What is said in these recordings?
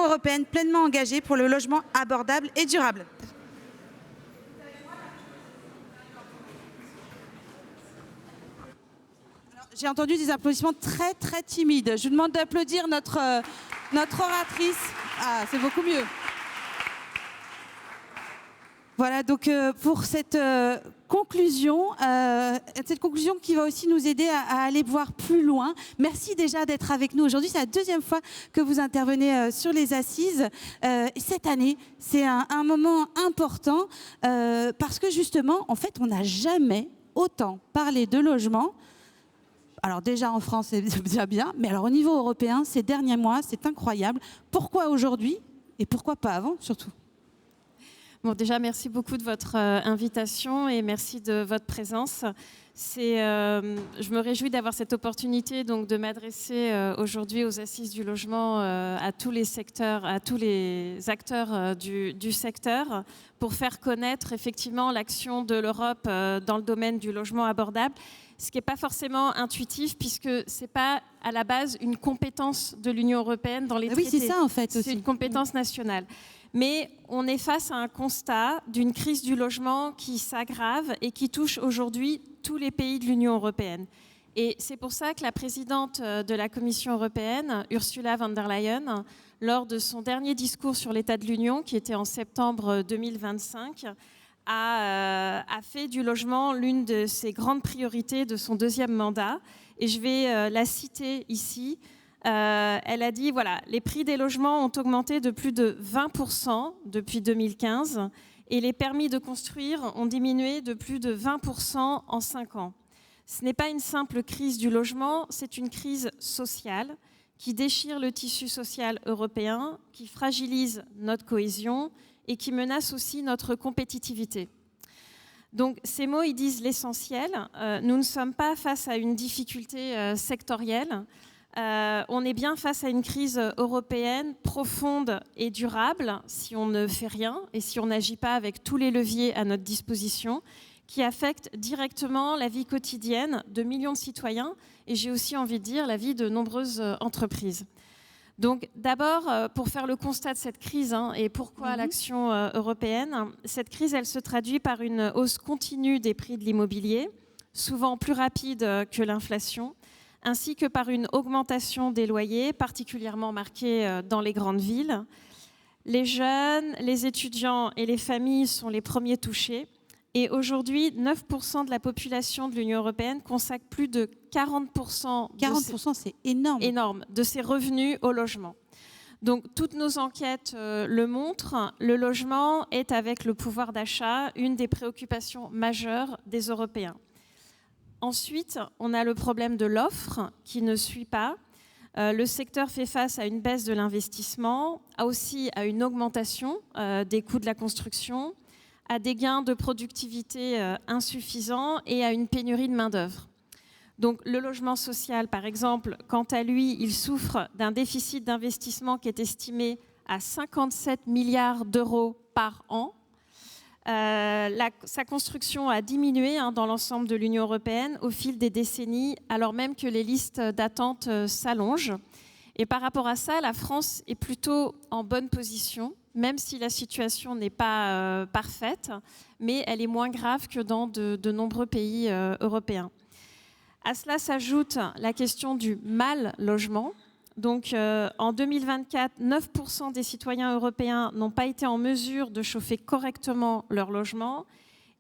européenne pleinement engagée pour le logement abordable et durable. J'ai entendu des applaudissements très très timides. Je vous demande d'applaudir notre oratrice. Ah, c'est beaucoup mieux. Voilà, donc pour cette conclusion qui va aussi nous aider à aller voir plus loin. Merci déjà d'être avec nous aujourd'hui. C'est la deuxième fois que vous intervenez sur les assises. Cette année, c'est un moment important parce que justement, en fait, on n'a jamais autant parlé de logement. Alors déjà en France, c'est déjà bien, mais alors au niveau européen, ces derniers mois, c'est incroyable. Pourquoi aujourd'hui et pourquoi pas avant, surtout ? Bon, déjà, merci beaucoup de votre invitation et merci de votre présence. Je me réjouis d'avoir cette opportunité donc, de m'adresser aujourd'hui aux assises du logement à tous les secteurs, à tous les acteurs du secteur pour faire connaître effectivement l'action de l'Europe dans le domaine du logement abordable. Ce qui n'est pas forcément intuitif puisque ce n'est pas à la base une compétence de l'Union européenne dans les traités. Oui, c'est ça en fait aussi. C'est une compétence nationale. Mais on est face à un constat d'une crise du logement qui s'aggrave et qui touche aujourd'hui tous les pays de l'Union européenne. Et c'est pour ça que la présidente de la Commission européenne, Ursula von der Leyen, lors de son dernier discours sur l'état de l'Union, qui était en septembre 2025, a fait du logement l'une de ses grandes priorités de son deuxième mandat. Et je vais la citer ici. Elle a dit, voilà, les prix des logements ont augmenté de plus de 20% depuis 2015 et les permis de construire ont diminué de plus de 20% en 5 ans. Ce n'est pas une simple crise du logement, c'est une crise sociale qui déchire le tissu social européen, qui fragilise notre cohésion et qui menace aussi notre compétitivité. Donc ces mots, ils disent l'essentiel. Nous ne sommes pas face à une difficulté sectorielle. On est bien face à une crise européenne profonde et durable si on ne fait rien et si on n'agit pas avec tous les leviers à notre disposition qui affecte directement la vie quotidienne de millions de citoyens et j'ai aussi envie de dire la vie de nombreuses entreprises. Donc d'abord, pour faire le constat de cette crise et pourquoi l'action européenne, cette crise, elle se traduit par une hausse continue des prix de l'immobilier, souvent plus rapide que l'inflation, ainsi que par une augmentation des loyers, particulièrement marquée dans les grandes villes. Les jeunes, les étudiants et les familles sont les premiers touchés. Et aujourd'hui, 9% de la population de l'Union européenne consacre plus de 40%, 40%, c'est énorme. Énorme, de ses revenus au logement. Donc, toutes nos enquêtes le montrent, le logement est, avec le pouvoir d'achat, une des préoccupations majeures des Européens. Ensuite, on a le problème de l'offre qui ne suit pas. Le secteur fait face à une baisse de l'investissement, aussi à une augmentation des coûts de la construction, à des gains de productivité insuffisants et à une pénurie de main-d'œuvre. Donc le logement social, par exemple, quant à lui, il souffre d'un déficit d'investissement qui est estimé à 57 milliards d'euros par an. Sa construction a diminué dans l'ensemble de l'Union européenne au fil des décennies, alors même que les listes d'attente s'allongent. Et par rapport à ça, la France est plutôt en bonne position, même si la situation n'est pas parfaite, mais elle est moins grave que dans de nombreux pays européens. À cela s'ajoute la question du mal-logement. Donc, en 2024, 9% des citoyens européens n'ont pas été en mesure de chauffer correctement leur logement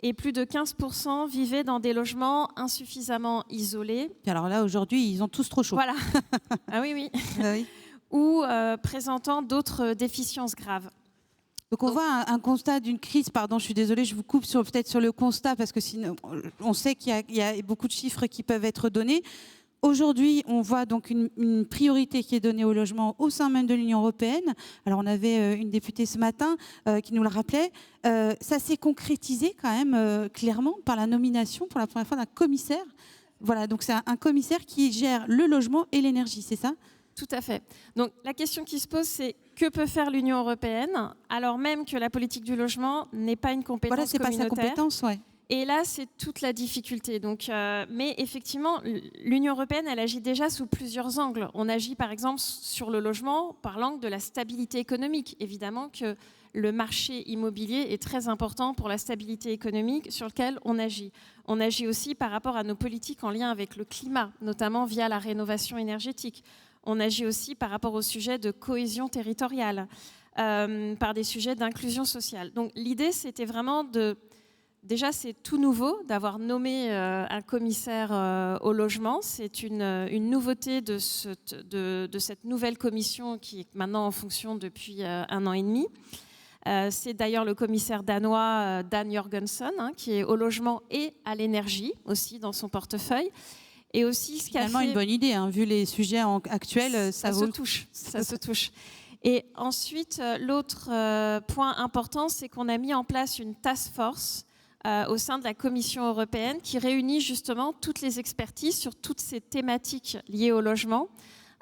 et plus de 15% vivaient dans des logements insuffisamment isolés. Et alors là, aujourd'hui, ils ont tous trop chaud. Voilà. Ah oui, oui. Ah oui. Ou présentant d'autres déficiences graves. Donc on voit un constat d'une crise, pardon, je suis désolée, je vous coupe peut-être sur le constat, parce que sinon, on sait qu'il y a beaucoup de chiffres qui peuvent être donnés. Aujourd'hui, on voit donc une priorité qui est donnée au logement au sein même de l'Union européenne. Alors on avait une députée ce matin qui nous le rappelait. Ça s'est concrétisé quand même clairement par la nomination pour la première fois d'un commissaire. Voilà, donc c'est un commissaire qui gère le logement et l'énergie, c'est ça ? Tout à fait. Donc la question qui se pose, c'est que peut faire l'Union européenne, alors même que la politique du logement n'est pas une compétence communautaire. Voilà, c'est pas sa compétence, ouais. Et là, c'est toute la difficulté. Donc, mais effectivement, l'Union européenne, elle agit déjà sous plusieurs angles. On agit par exemple sur le logement par l'angle de la stabilité économique. Évidemment que le marché immobilier est très important pour la stabilité économique sur lequel on agit. On agit aussi par rapport à nos politiques en lien avec le climat, notamment via la rénovation énergétique. On agit aussi par rapport aux sujets de cohésion territoriale, par des sujets d'inclusion sociale. Donc l'idée, c'était vraiment de... Déjà, c'est tout nouveau d'avoir nommé un commissaire au logement. C'est une nouveauté de cette nouvelle commission qui est maintenant en fonction depuis 1 an et demi. C'est d'ailleurs le commissaire danois Dan Jorgensen, qui est au logement et à l'énergie aussi dans son portefeuille. Et aussi, ce qui a finalement une bonne idée, vu les sujets actuels, ça se touche. Et ensuite, l'autre point important, c'est qu'on a mis en place une task force au sein de la Commission européenne qui réunit justement toutes les expertises sur toutes ces thématiques liées au logement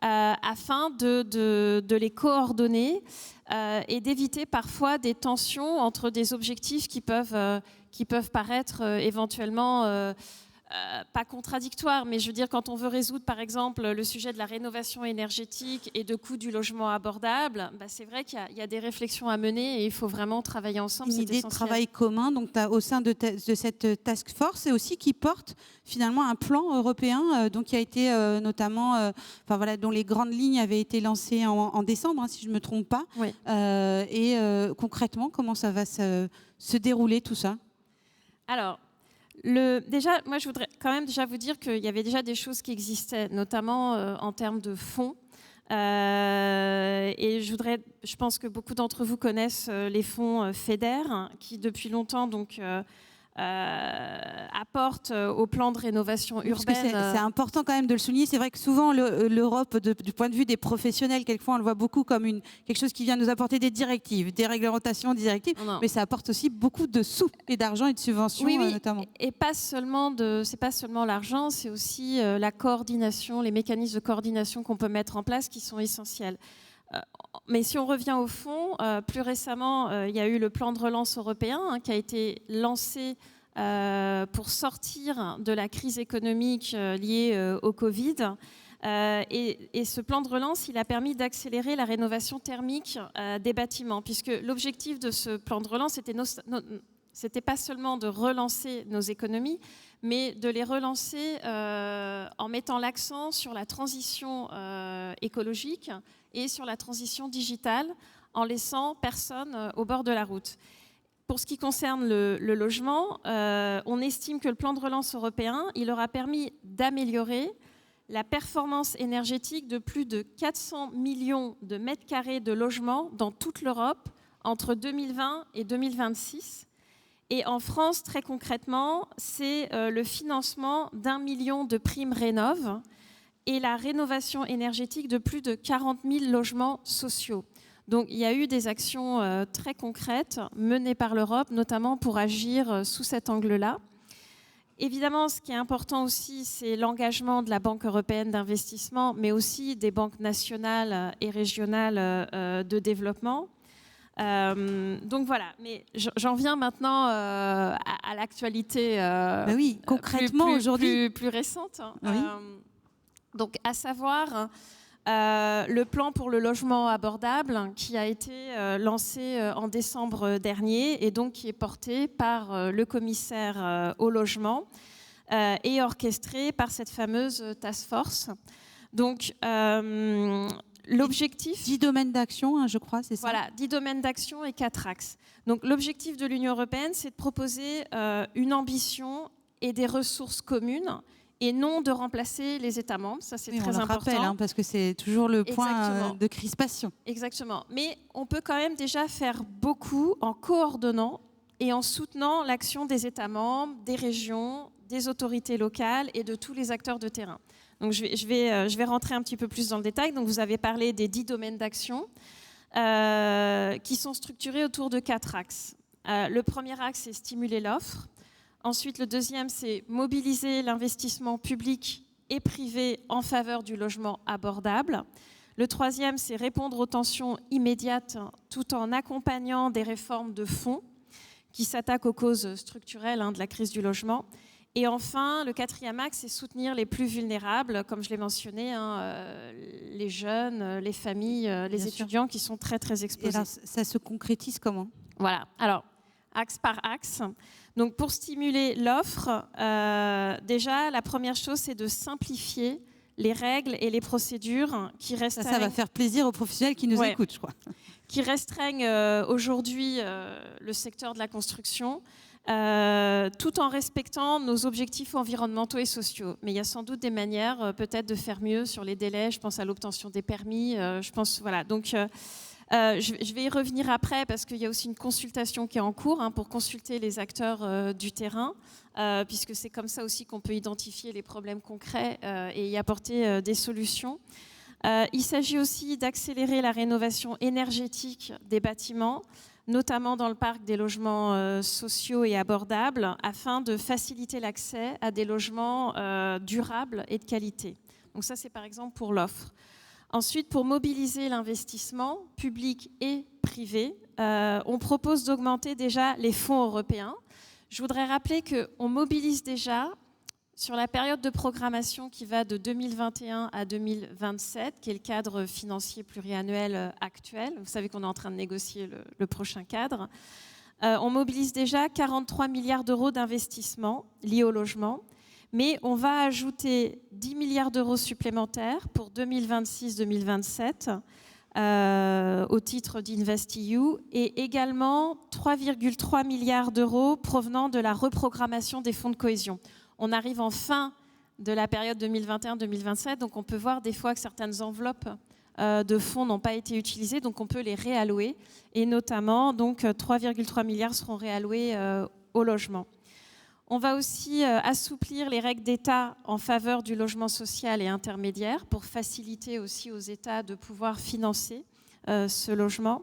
afin de les coordonner et d'éviter parfois des tensions entre des objectifs qui peuvent paraître éventuellement pas contradictoires, mais je veux dire, quand on veut résoudre par exemple le sujet de la rénovation énergétique et de coût du logement abordable, c'est vrai qu'il y a des réflexions à mener et il faut vraiment travailler ensemble. Une idée de travail commun donc, au sein de cette task force et aussi qui porte finalement un plan européen donc, qui a été notamment, dont les grandes lignes avaient été lancées en décembre, si je ne me trompe pas. Oui. Et concrètement, comment ça va se dérouler tout ça ? Alors, déjà, moi, je voudrais quand même déjà vous dire qu'il y avait déjà des choses qui existaient, notamment en termes de fonds. Et je pense que beaucoup d'entre vous connaissent les fonds FEDER, qui depuis longtemps donc apportent au plan de rénovation urbaine. C'est important quand même de le souligner. C'est vrai que souvent l'Europe, du point de vue des professionnels, quelquefois on le voit beaucoup comme quelque chose qui vient nous apporter des directives, des réglementations, des directives, mais ça apporte aussi beaucoup de sous et d'argent et de subventions notamment. Et pas seulement c'est pas seulement l'argent, c'est aussi la coordination, les mécanismes de coordination qu'on peut mettre en place qui sont essentiels. Mais si on revient au fond, plus récemment, il y a eu le plan de relance européen qui a été lancé pour sortir de la crise économique liée au Covid. Et ce plan de relance, il a permis d'accélérer la rénovation thermique des bâtiments, puisque l'objectif de ce plan de relance c'était pas seulement de relancer nos économies, mais de les relancer en mettant l'accent sur la transition écologique et sur la transition digitale, en laissant personne au bord de la route. Pour ce qui concerne le logement, on estime que le plan de relance européen, il aura permis d'améliorer la performance énergétique de plus de 400 millions de mètres carrés de logements dans toute l'Europe entre 2020 et 2026. Et en France, très concrètement, c'est le financement d'1 million de primes rénov' et la rénovation énergétique de plus de 40 000 logements sociaux. Donc il y a eu des actions très concrètes menées par l'Europe, notamment pour agir sous cet angle-là. Évidemment, ce qui est important aussi, c'est l'engagement de la Banque européenne d'investissement, mais aussi des banques nationales et régionales de développement. Donc voilà, mais j'en viens maintenant à l'actualité concrètement aujourd'hui plus récente. Oui. Donc à savoir le plan pour le logement abordable qui a été lancé en décembre dernier et donc qui est porté par le commissaire au logement et orchestré par cette fameuse task force. Donc l'objectif... 10 domaines d'action, je crois, c'est ça ? Voilà, 10 domaines d'action et 4 axes. Donc l'objectif de l'Union européenne, c'est de proposer une ambition et des ressources communes et non de remplacer les États membres. Ça, c'est très important. On rappelle, parce que c'est toujours le point de crispation. Exactement. Mais on peut quand même déjà faire beaucoup en coordonnant et en soutenant l'action des États membres, des régions, des autorités locales et de tous les acteurs de terrain. Donc je vais rentrer un petit peu plus dans le détail. Donc vous avez parlé des 10 domaines d'action qui sont structurés autour de 4 axes. Le premier axe, c'est stimuler l'offre. Ensuite, le deuxième, c'est mobiliser l'investissement public et privé en faveur du logement abordable. Le troisième, c'est répondre aux tensions immédiates tout en accompagnant des réformes de fond qui s'attaque aux causes structurelles de la crise du logement. Et enfin, le quatrième axe, c'est soutenir les plus vulnérables, comme je l'ai mentionné, les jeunes, les familles, les étudiants qui sont très, très exposés. Et alors, ça se concrétise comment ? Voilà. Alors, axe par axe. Donc, pour stimuler l'offre, déjà, la première chose, c'est de simplifier les règles et les procédures qui restreignent... Ça va faire plaisir aux professionnels qui nous écoutent, je crois. Qui restreignent aujourd'hui le secteur de la construction, tout en respectant nos objectifs environnementaux et sociaux. Mais il y a sans doute des manières peut-être de faire mieux sur les délais. Je pense à l'obtention des permis. Je pense, voilà. Donc, je vais y revenir après parce qu'il y a aussi une consultation qui est en cours pour consulter les acteurs du terrain, puisque c'est comme ça aussi qu'on peut identifier les problèmes concrets et y apporter des solutions. Il s'agit aussi d'accélérer la rénovation énergétique des bâtiments, notamment dans le parc des logements sociaux et abordables, afin de faciliter l'accès à des logements durables et de qualité. Donc ça, c'est par exemple pour l'offre. Ensuite, pour mobiliser l'investissement public et privé, on propose d'augmenter déjà les fonds européens. Je voudrais rappeler qu'on mobilise déjà, sur la période de programmation qui va de 2021 à 2027, qui est le cadre financier pluriannuel actuel, vous savez qu'on est en train de négocier le prochain cadre, on mobilise déjà 43 milliards d'euros d'investissement liés au logement, mais on va ajouter 10 milliards d'euros supplémentaires pour 2026-2027 au titre d'InvestEU et également 3,3 milliards d'euros provenant de la reprogrammation des fonds de cohésion. On arrive en fin de la période 2021-2027, donc on peut voir des fois que certaines enveloppes de fonds n'ont pas été utilisées, donc on peut les réallouer. Et notamment, donc 3,3 milliards seront réalloués au logement. On va aussi assouplir les règles d'État en faveur du logement social et intermédiaire pour faciliter aussi aux États de pouvoir financer ce logement.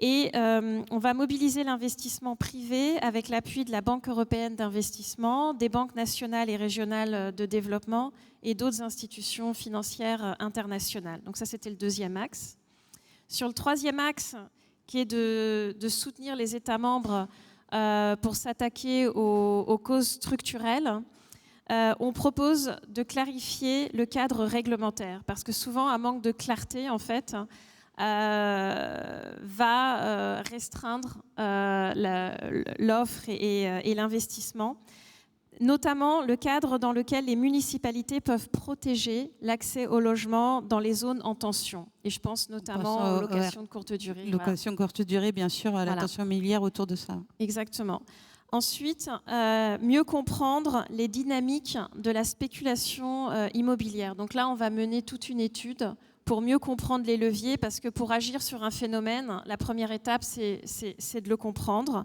Et on va mobiliser l'investissement privé avec l'appui de la Banque européenne d'investissement, des banques nationales et régionales de développement et d'autres institutions financières internationales. Donc ça, c'était le deuxième axe. Sur le troisième axe, qui est de soutenir les États membres pour s'attaquer aux causes structurelles, on propose de clarifier le cadre réglementaire. Parce que souvent, un manque de clarté, en fait, va restreindre l'offre et l'investissement, notamment le cadre dans lequel les municipalités peuvent protéger l'accès au logement dans les zones en tension. Et je pense notamment aux locations de courte durée. Location de courte durée, bien sûr, à la tension immobilière autour de ça. Exactement. Ensuite, mieux comprendre les dynamiques de la spéculation immobilière. Donc là, on va mener toute une étude pour mieux comprendre les leviers, parce que pour agir sur un phénomène, la première étape, c'est de le comprendre.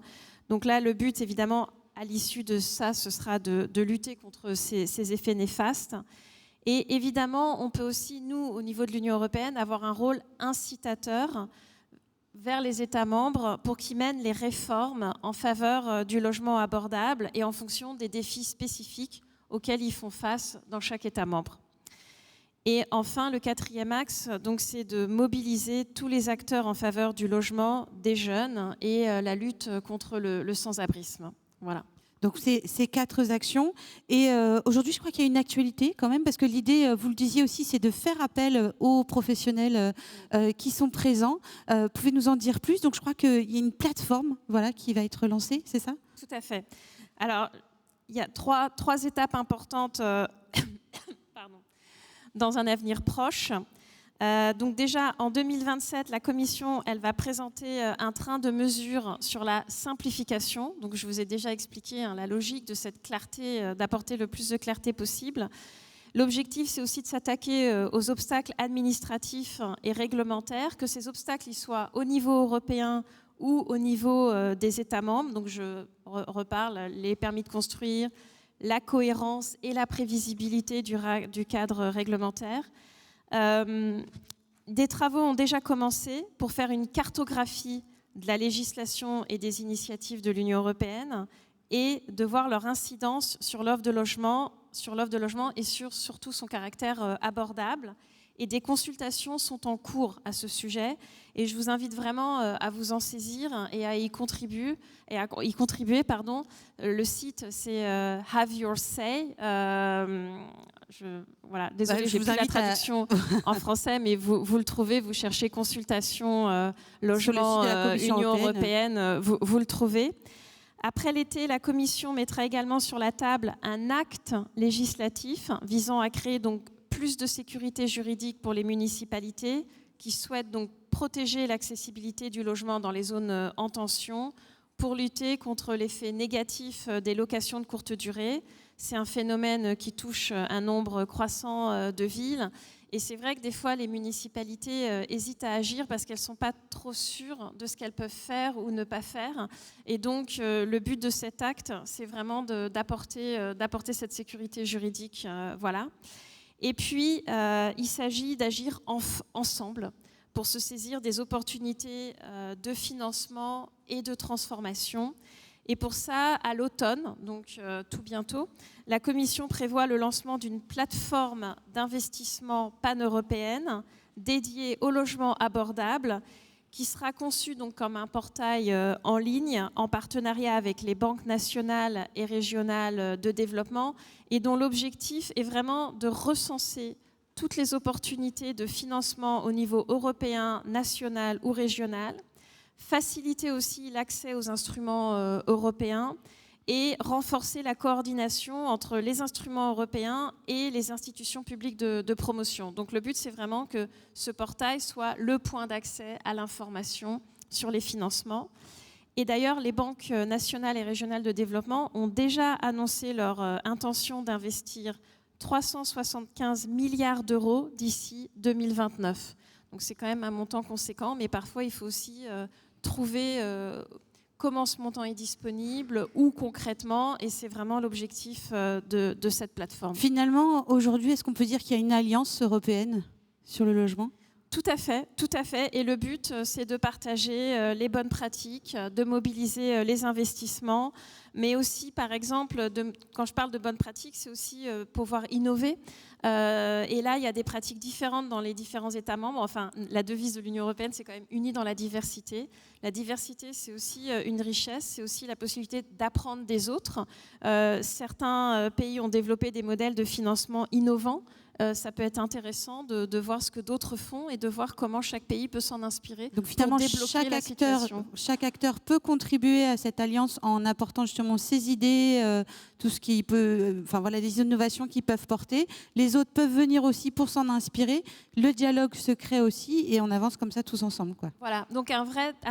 Donc là, le but, évidemment, à l'issue de ça, ce sera de lutter contre ces effets néfastes. Et évidemment, on peut aussi, nous, au niveau de l'Union européenne, avoir un rôle incitateur vers les États membres pour qu'ils mènent les réformes en faveur du logement abordable et en fonction des défis spécifiques auxquels ils font face dans chaque État membre. Et enfin, le quatrième axe, donc, c'est de mobiliser tous les acteurs en faveur du logement des jeunes et la lutte contre le sans-abrisme. Voilà. Donc, ces 4 actions. Et aujourd'hui, je crois qu'il y a une actualité quand même, parce que l'idée, vous le disiez aussi, c'est de faire appel aux professionnels qui sont présents. Pouvez nous en dire plus? Donc, je crois qu'il y a une plateforme qui va être lancée, c'est ça? Tout à fait. Alors, il y a trois étapes importantes dans un avenir proche. Donc déjà, en 2027, la Commission, elle va présenter un train de mesures sur la simplification. Donc je vous ai déjà expliqué la logique de cette clarté, d'apporter le plus de clarté possible. L'objectif, c'est aussi de s'attaquer aux obstacles administratifs et réglementaires, que ces obstacles ils soient au niveau européen ou au niveau des États membres. Donc je reparle les permis de construire, la cohérence et la prévisibilité du cadre réglementaire. Des travaux ont déjà commencé pour faire une cartographie de la législation et des initiatives de l'Union européenne et de voir leur incidence sur l'offre de logement et sur surtout son caractère abordable. Et des consultations sont en cours à ce sujet. Et je vous invite vraiment à vous en saisir et à y contribuer. Le site, c'est Have Your Say. Désolée, je n'ai plus la traduction en français, mais vous le trouvez, vous cherchez consultation, logement, Union européenne, vous le trouvez. Après l'été, la Commission mettra également sur la table un acte législatif visant à créer donc plus de sécurité juridique pour les municipalités qui souhaitent donc protéger l'accessibilité du logement dans les zones en tension pour lutter contre l'effet négatif des locations de courte durée. C'est un phénomène qui touche un nombre croissant de villes. Et c'est vrai que des fois, les municipalités hésitent à agir parce qu'elles ne sont pas trop sûres de ce qu'elles peuvent faire ou ne pas faire. Et donc, le but de cet acte, c'est vraiment d'apporter cette sécurité juridique. Voilà. Et puis, il s'agit d'agir ensemble pour se saisir des opportunités de financement et de transformation. Et pour ça, à l'automne, donc tout bientôt, la Commission prévoit le lancement d'une plateforme d'investissement pan-européenne dédiée au logement abordable qui sera conçue donc comme un portail en ligne en partenariat avec les banques nationales et régionales de développement et dont l'objectif est vraiment de recenser toutes les opportunités de financement au niveau européen, national ou régional, faciliter aussi l'accès aux instruments européens et renforcer la coordination entre les instruments européens et les institutions publiques de promotion. Donc le but, c'est vraiment que ce portail soit le point d'accès à l'information sur les financements. Et d'ailleurs, les banques nationales et régionales de développement ont déjà annoncé leur intention d'investir 375 milliards d'euros d'ici 2029. Donc c'est quand même un montant conséquent, mais parfois il faut aussi trouver comment ce montant est disponible, où concrètement, et c'est vraiment l'objectif de cette plateforme. Finalement, aujourd'hui, est-ce qu'on peut dire qu'il y a une alliance européenne sur le logement ? Tout à fait. Et le but, c'est de partager les bonnes pratiques, de mobiliser les investissements, mais aussi, par exemple, quand je parle de bonnes pratiques, c'est aussi pouvoir innover. Et là, il y a des pratiques différentes dans les différents États membres. Enfin, la devise de l'Union européenne, c'est quand même unie dans la diversité. La diversité, c'est aussi une richesse, c'est aussi la possibilité d'apprendre des autres. Certains pays ont développé des modèles de financement innovants. Ça peut être intéressant de voir ce que d'autres font et de voir comment chaque pays peut s'en inspirer. Donc finalement, chaque acteur peut contribuer à cette alliance en apportant justement ses idées, tout ce qui peut, des innovations qu'ils peuvent porter. Les autres peuvent venir aussi pour s'en inspirer. Le dialogue se crée aussi et on avance comme ça tous ensemble, quoi. Voilà, donc un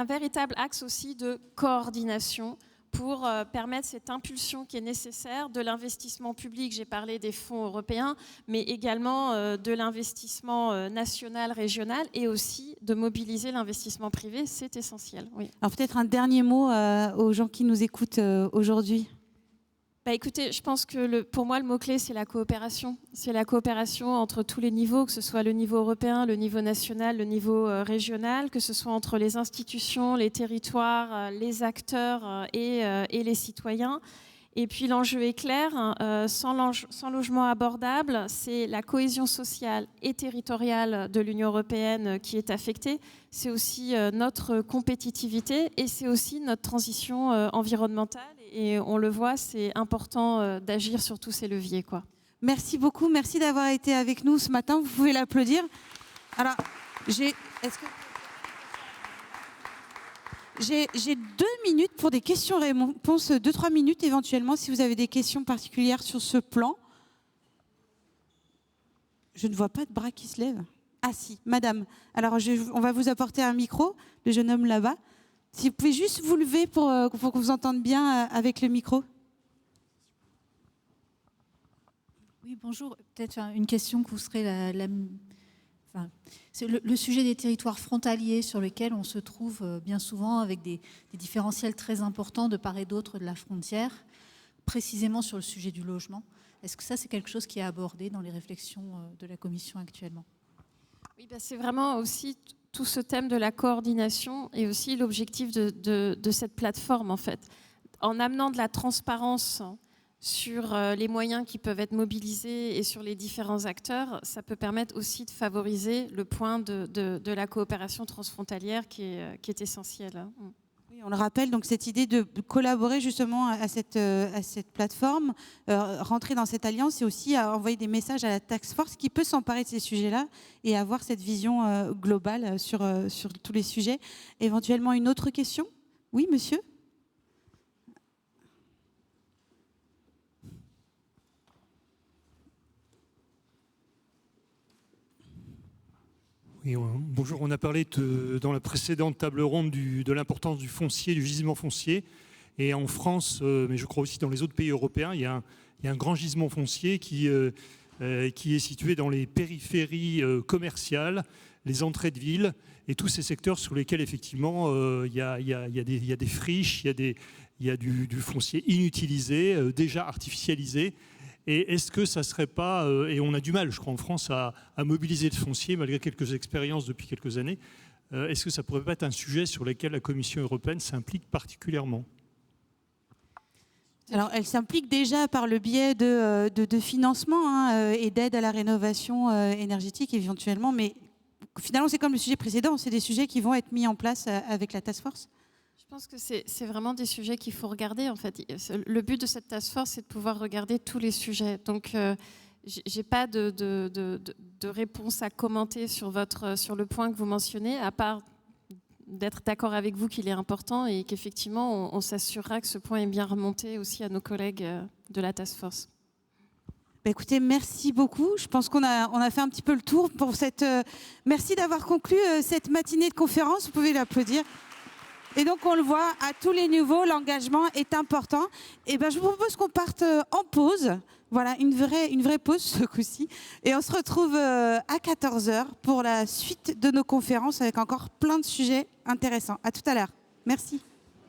véritable axe aussi de coordination pour permettre cette impulsion qui est nécessaire de l'investissement public. J'ai parlé des fonds européens, mais également de l'investissement national, régional, et aussi de mobiliser l'investissement privé. C'est essentiel. Oui. Alors peut-être un dernier mot aux gens qui nous écoutent aujourd'hui. Écoutez, je pense que pour moi, le mot-clé, c'est la coopération. C'est la coopération entre tous les niveaux, que ce soit le niveau européen, le niveau national, le niveau régional, que ce soit entre les institutions, les territoires, les acteurs et les citoyens. Et puis l'enjeu est clair, sans logement abordable, c'est la cohésion sociale et territoriale de l'Union européenne qui est affectée. C'est aussi notre compétitivité et c'est aussi notre transition environnementale. Et on le voit, c'est important d'agir sur tous ces leviers, quoi. Merci beaucoup, merci d'avoir été avec nous ce matin. Vous pouvez l'applaudir. Alors, j'ai 2 minutes pour des questions-réponses, 2-3 minutes éventuellement, si vous avez des questions particulières sur ce plan. Je ne vois pas de bras qui se lèvent. Ah si, madame. Alors, on va vous apporter un micro, le jeune homme là-bas. Si vous pouvez juste vous lever pour qu'on vous entende bien avec le micro. Oui, bonjour. Peut-être une question que vous serez c'est le sujet des territoires frontaliers sur lesquels on se trouve bien souvent avec des différentiels très importants de part et d'autre de la frontière, précisément sur le sujet du logement. Est-ce que ça, c'est quelque chose qui est abordé dans les réflexions de la Commission actuellement ? Oui, c'est vraiment aussi tout ce thème de la coordination et aussi l'objectif de cette plateforme, en fait. En amenant de la transparence sur les moyens qui peuvent être mobilisés et sur les différents acteurs, ça peut permettre aussi de favoriser le point de la coopération transfrontalière qui est essentielle. Oui, on le rappelle, donc cette idée de collaborer justement à cette plateforme, rentrer dans cette alliance, et aussi à envoyer des messages à la task force qui peut s'emparer de ces sujets-là et avoir cette vision globale sur tous les sujets. Éventuellement une autre question ? Oui, monsieur ? Oui, bonjour, on a parlé dans la précédente table ronde de l'importance du foncier, du gisement foncier. Et en France, mais je crois aussi dans les autres pays européens, il y a un grand gisement foncier qui est situé dans les périphéries commerciales, les entrées de ville et tous ces secteurs sur lesquels effectivement il y a des friches, il y a du foncier inutilisé, déjà artificialisé. Et est-ce que ça ne serait pas, et on a du mal, je crois, en France, à mobiliser le foncier, malgré quelques expériences depuis quelques années, est-ce que ça ne pourrait pas être un sujet sur lequel la Commission européenne s'implique particulièrement ? Alors, elle s'implique déjà par le biais de financement et d'aide à la rénovation énergétique éventuellement, mais finalement, c'est comme le sujet précédent, c'est des sujets qui vont être mis en place avec la task force. Je pense que c'est vraiment des sujets qu'il faut regarder. En fait, le but de cette task force, c'est de pouvoir regarder tous les sujets. Donc, j'ai pas de réponse à commenter sur le point que vous mentionnez, à part d'être d'accord avec vous qu'il est important et qu'effectivement, on s'assurera que ce point est bien remonté aussi à nos collègues de la task force. Écoutez, merci beaucoup. Je pense qu'on a fait un petit peu le tour pour cette. Merci d'avoir conclu cette matinée de conférence. Vous pouvez l'applaudir. Et donc, on le voit à tous les niveaux, l'engagement est important. Et je vous propose qu'on parte en pause. Voilà, une vraie pause ce coup-ci. Et on se retrouve à 14h pour la suite de nos conférences avec encore plein de sujets intéressants. À tout à l'heure. Merci.